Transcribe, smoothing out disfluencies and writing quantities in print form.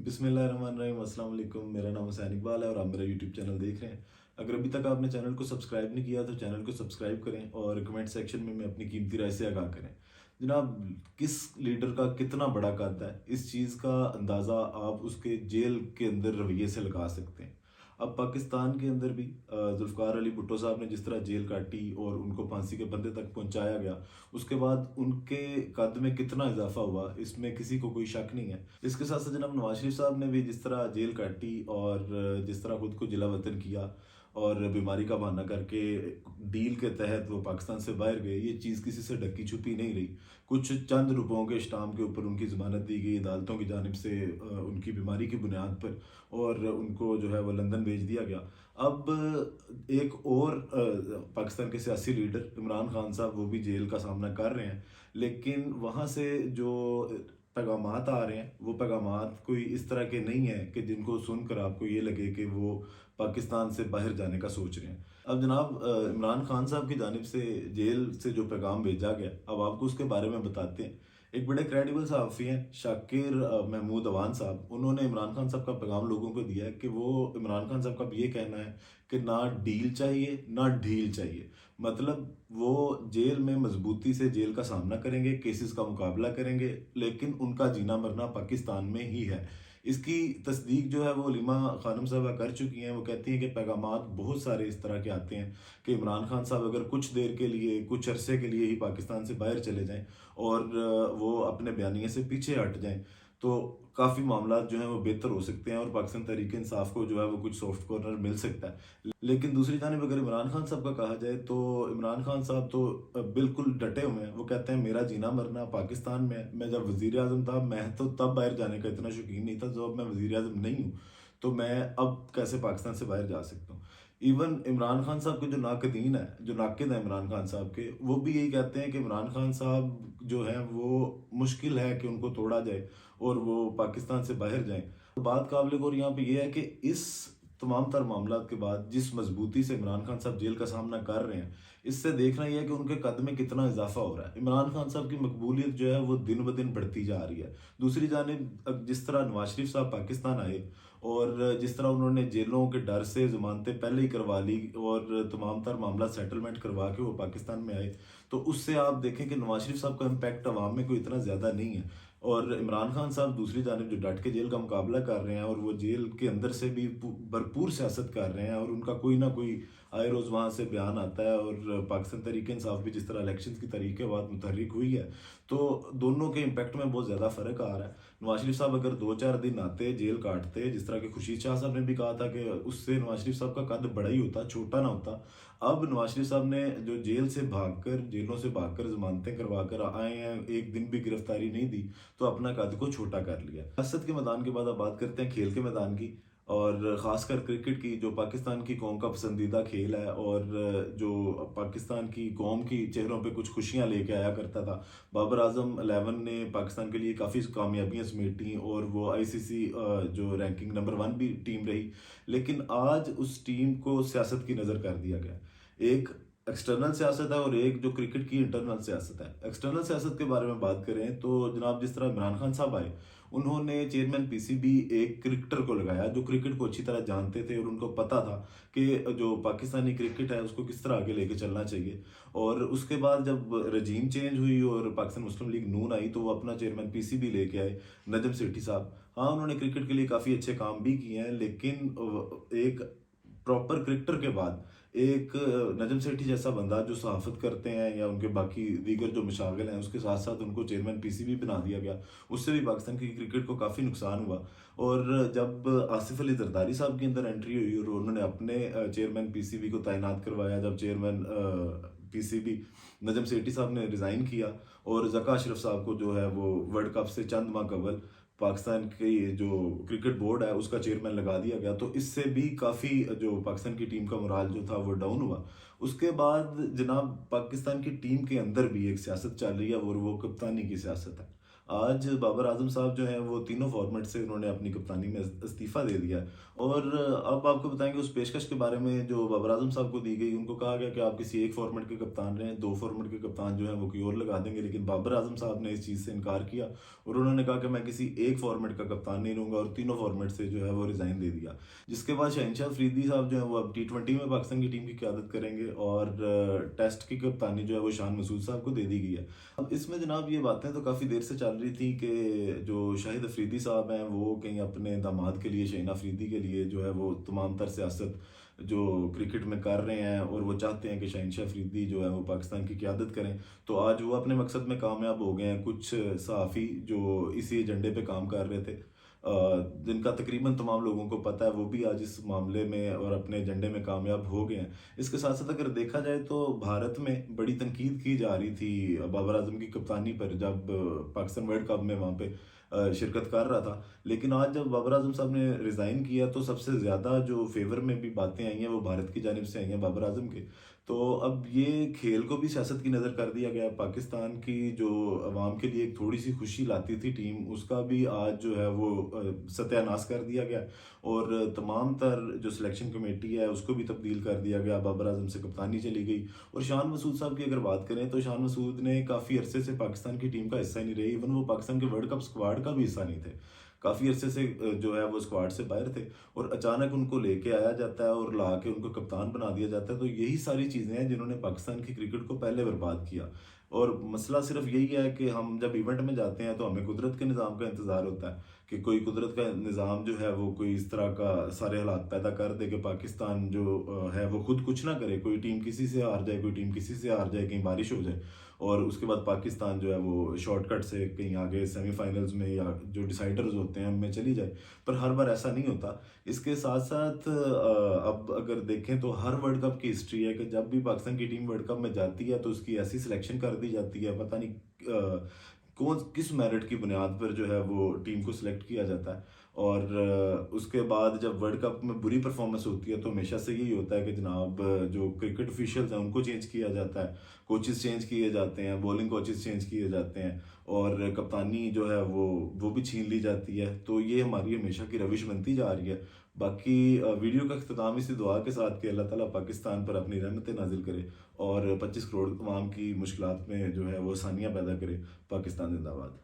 बिस्मिल्लाहिर्रहमानिर्रहीम, अस्सलाम वालेकुम। मेरा नाम हुसैन इकबाल है और आप मेरा यूट्यूब चैनल देख रहे हैं। अगर अभी तक आपने चैनल को सब्सक्राइब नहीं किया तो चैनल को सब्सक्राइब करें और कमेंट सेक्शन में मैं अपनी कीमती राय से आगाह करें। जनाब, किस लीडर का कितना बड़ा कद है, इस चीज़ का अंदाज़ा आप उसके जेल के अंदर रवैये से लगा सकते हैं। अब पाकिस्तान के अंदर भी जुल्फ़िकार अली भुट्टो साहब ने जिस तरह जेल काटी और उनको फांसी के फंदे तक पहुंचाया गया, उसके बाद उनके कद में कितना इजाफा हुआ, इसमें किसी को कोई शक नहीं है। इसके साथ साथ जनाब नवाज शरीफ साहब ने भी जिस तरह जेल काटी और जिस तरह खुद को जिला वतन किया और बीमारी का बहाना करके डील के तहत वो पाकिस्तान से बाहर गए, ये चीज़ किसी से ढकी छुपी नहीं रही। कुछ चंद रुपयों के स्टाम्प के ऊपर उनकी ज़मानत दी गई अदालतों की जानिब से, उनकी बीमारी की बुनियाद पर, और उनको जो है वो लंदन भेज दिया गया। अब एक और पाकिस्तान के सियासी लीडर इमरान खान साहब, वो भी जेल का सामना कर रहे हैं, लेकिन वहाँ से जो पैगामात आ रहे हैं वो पैगामात कोई इस तरह के नहीं है कि जिनको सुनकर आपको ये लगे कि वो पाकिस्तान से बाहर जाने का सोच रहे हैं। अब जनाब, इमरान खान साहब की जानिब से जेल से जो पैगाम भेजा गया, अब आपको उसके बारे में बताते हैं। एक बड़े क्रेडिबल सहाफ़ी हैं शाकिर महमूद अवान साहब, उन्होंने इमरान खान साहब का पैगाम लोगों को दिया है कि वो, इमरान खान साहब का भी ये कहना है कि ना डील चाहिए ना ढील चाहिए। मतलब वो जेल में मजबूती से जेल का सामना करेंगे, केसेस का मुकाबला करेंगे, लेकिन उनका जीना मरना पाकिस्तान में ही है। इसकी तस्दीक जो है वो लिमा खानम साहबा कर चुकी हैं। वो कहती हैं कि पैगामात बहुत सारे इस तरह के आते हैं कि इमरान खान साहब अगर कुछ देर के लिए, कुछ अरसे के लिए ही पाकिस्तान से बाहर चले जाएं और वो अपने बयानिए से पीछे हट जाएं, तो काफ़ी मामला जो हैं वो बेहतर हो सकते हैं और पाकिस्तान तहरीक इंसाफ को जो है वो कुछ सॉफ्ट कॉर्नर मिल सकता है। लेकिन दूसरी जानिब अगर इमरान खान साहब का कहा जाए तो इमरान खान साहब तो बिल्कुल डटे हुए हैं। वो कहते हैं मेरा जीना मरना पाकिस्तान में है। मैं जब वज़ीर आज़म था, मैं तो तब बाहर जाने का इतना शौकीन नहीं था, जो अब मैं वज़ीर आज़म नहीं हूँ तो मैं अब कैसे पाकिस्तान से बाहर जा सकता हूँ। इवन इमरान खान साहब के जो नाकदीन है, जो नाकिद है इमरान खान साहब के, वो भी यही कहते हैं कि इमरान खान साहब जो हैं वो मुश्किल है कि उनको तोड़ा जाए और वो पाकिस्तान से बाहर जाएं। तो बात काबिल गौर यहाँ पे ये है कि इस तमाम तर मामला के बाद जिस मजबूती से इमरान खान साहब जेल का सामना कर रहे हैं, इससे देखना यह है कि उनके कद में कितना इजाफा हो रहा है। इमरान खान साहब की मकबूलियत जो है वो दिन ब दिन बढ़ती जा रही है। दूसरी जानिब अब जिस तरह नवाज शरीफ साहब पाकिस्तान आए और जिस तरह उन्होंने जेलों के डर से ज़मानतें पहले ही करवा ली और तमाम तर मामला सेटलमेंट करवा के वो पाकिस्तान में आए, तो उससे आप देखें कि नवाज शरीफ साहब का इम्पैक्ट अवाम में कोई इतना ज़्यादा नहीं है। और इमरान खान साहब दूसरी जानिब जो डट के जेल का मुकाबला कर रहे हैं और वो जेल के अंदर से भी भरपूर सियासत कर रहे हैं, और उनका कोई ना कोई आए रोज़ वहाँ से बयान आता है, और पाकिस्तान तहरीक इंसाफ भी जिस तरह इलेक्शन की तारीख के बाद मुतहरिक हुई है, तो दोनों के इम्पैक्ट में बहुत ज़्यादा फ़र्क आ रहा है। नवाज शरीफ साहब अगर 2-4 दिन आते, जेल काटते, जिस तरह के खुर्शीद शाह साहब ने भी कहा था कि उससे नवाज शरीफ साहब का कद बड़ा ही होता, छोटा ना होता। अब नवाज शरीफ साहब ने जो जेलों से भागकर जमानतें करवा कर आए हैं, एक दिन भी गिरफ्तारी नहीं दी, तो अपना कद को छोटा कर लिया। सियासत के मैदान के बाद अब बात करते हैं खेल के मैदान की, और ख़ासकर क्रिकेट की, जो पाकिस्तान की कौम का पसंदीदा खेल है और जो पाकिस्तान की कौम की चेहरों पे कुछ खुशियां लेके आया करता था। बाबर आजम 11 ने पाकिस्तान के लिए काफ़ी कामयाबियां समेटी और वो आईसीसी जो रैंकिंग नंबर 1 भी टीम रही, लेकिन आज उस टीम को सियासत की नज़र कर दिया गया। एक एक्सटर्नल सियासत है और एक जो क्रिकेट की इंटरनल सियासत है। एक्सटर्नल सियासत के बारे में बात करें तो जनाब, जिस तरह इमरान खान साहब आए, उन्होंने चेयरमैन पीसीबी एक क्रिकेटर को लगाया जो क्रिकेट को अच्छी तरह जानते थे और उनको पता था कि जो पाकिस्तानी क्रिकेट है उसको किस तरह आगे लेके चलना चाहिए। और उसके बाद जब रजीम चेंज हुई और पाकिस्तान मुस्लिम लीग नून आई, तो वो अपना चेयरमैन पीसीबी लेके आए, नजम सेठी साहब। हाँ, उन्होंने क्रिकेट के लिए काफ़ी अच्छे काम भी किए हैं, लेकिन एक प्रॉपर क्रिकेटर के बाद एक नजम सेठी जैसा बंदा जो सहाफत करते हैं या उनके बाकी दीगर जो मशागिल हैं, उसके साथ साथ उनको चेयरमैन पीसीबी बना दिया गया। उससे भी पाकिस्तान की क्रिकेट को काफ़ी नुकसान हुआ। और जब आसिफ अली जरदारी साहब की अंदर एंट्री हुई और उन्होंने अपने चेयरमैन पीसीबी को तैनात करवाया, जब चेयरमैन पीसीबी नजम सेठी साहब ने रिज़ाइन किया और जका अशरफ साहब को जो है वो वर्ल्ड कप से चंद माह कबल पाकिस्तान की जो क्रिकेट बोर्ड है उसका चेयरमैन लगा दिया गया, तो इससे भी काफ़ी जो पाकिस्तान की टीम का मोराल जो था वो डाउन हुआ। उसके बाद जनाब, पाकिस्तान की टीम के अंदर भी एक सियासत चल रही है और वो कप्तानी की सियासत है। आज बाबर आजम साहब जो हैं वो तीनों फॉर्मेट से उन्होंने अपनी कप्तानी में इस्तीफ़ा दे दिया है। और अब आपको बताएँगे उस पेशकश के बारे में जो बाबर आजम साहब को दी गई, उनको कहा गया कि आप किसी एक फॉर्मेट के कप्तान रहें, 2 फॉर्मेट के कप्तान जो हैं वो कोई और लगा देंगे, लेकिन बाबर आजम साहब ने इस चीज़ से इनकार किया और उन्होंने कहा कि मैं किसी एक फॉर्मेट का कप्तान नहीं रहूँगा और तीनों फॉर्मेट से जो है वो रिज़ाइन दे दिया। जिसके बाद शहनशाह अफरीदी साहब जो हैं वो अब टी20 में पाकिस्तान की टीम की क़यादत करेंगे और टेस्ट की कप्तानी जो है वो शान मसूद साहब को दे दी गई है। अब इसमें जनाब ये बातें तो काफ़ी देर से चल रही थी कि जो शाहिद अफरीदी साहब हैं वो कहीं अपने दामाद के लिए, शहीन अफरीदी के लिए जो है वो तमाम तर सियासत जो क्रिकेट में कर रहे हैं और वो चाहते हैं कि शहनशाह अफरीदी जो है वो पाकिस्तान की क़यादत करें। तो आज वो अपने मकसद में कामयाब हो गए हैं। कुछ सहाफ़ी जो इसी एजेंडे पे काम कर रहे थे, जिनका तकरीबन तमाम लोगों को पता है, वो भी आज इस मामले में और अपने एजेंडे में कामयाब हो गए हैं। इसके साथ-साथ अगर देखा जाए तो भारत में बड़ी तनकीद की जा रही थी बाबर आज़म की कप्तानी पर जब पाकिस्तान वर्ल्ड कप में वहाँ पे शिरकत कर रहा था। लेकिन आज जब बाबर आज़म साहब ने रिज़ाइन किया तो सबसे ज़्यादा जो फ़ेवर में भी बातें आई हैं वो भारत की जानिब से आई हैं बाबर आज़म के। तो अब ये खेल को भी सियासत की नज़र कर दिया गया है। पाकिस्तान की जो अवाम के लिए एक थोड़ी-सी खुशी लाती थी टीम, उसका भी आज जो है वो सत्यानाश कर दिया गया और तमाम तर जो सिलेक्शन कमेटी है उसको भी तब्दील कर दिया गया। बाबर आज़म से कप्तानी चली गई और शान मसूद साहब की अगर बात करें तो शान मसूद ने काफ़ी अरसे से पाकिस्तान की टीम का हिस्सा ही नहीं रहे। इवन वो पाकिस्तान के वर्ल्ड कप स्क्वाड का भी हिस्सा नहीं थे। काफ़ी अरसे से जो है वो स्क्वाड से बाहर थे और अचानक उनको लेके आया जाता है और ला के उनको कप्तान बना दिया जाता है। तो यही सारी चीज़ें हैं जिन्होंने पाकिस्तान की क्रिकेट को पहले बर्बाद किया। और मसला सिर्फ यही है कि हम जब इवेंट में जाते हैं तो हमें कुदरत के निज़ाम का इंतज़ार होता है कि कोई कुदरत का निज़ाम जो है वो कोई इस तरह का सारे हालात पैदा कर दे कि पाकिस्तान जो है वो खुद कुछ ना करे, कोई टीम किसी से हार जाए, कोई टीम किसी से हार जाए, कहीं बारिश हो जाए और उसके बाद पाकिस्तान जो है वो शॉर्टकट से कहीं आगे सेमीफाइनल्स में या जो डिसाइडर्स होते हैं उनमें चली जाए। पर हर बार ऐसा नहीं होता। इसके साथ-साथ अब अगर देखें तो हर वर्ल्ड कप की हिस्ट्री है कि जब भी पाकिस्तान की टीम वर्ल्ड कप में जाती है तो उसकी ऐसी सिलेक्शन कर दी जाती है, पता नहीं कौन किस मेरिट की बुनियाद पर जो है वो टीम को सिलेक्ट किया जाता है। और उसके बाद जब वर्ल्ड कप में बुरी परफॉर्मेंस होती है तो हमेशा से यही होता है कि जनाब जो क्रिकेट ऑफिशियल्स हैं उनको चेंज किया जाता है, कोचेस चेंज किए जाते हैं, बॉलिंग कोचेस चेंज किए जाते हैं और कप्तानी जो है वो भी छीन ली जाती है। तो ये हमारी हमेशा की रविश बनती जा रही है। बाकी वीडियो का अख्ताम इसी दुआ के साथ कि अल्लाह ताला पाकिस्तान पर अपनी रहमतें नाजिल करे और 25 करोड़ अवाम की मुश्किलात में जो है वो आसानियाँ पैदा करे। पाकिस्तान जिंदाबाद।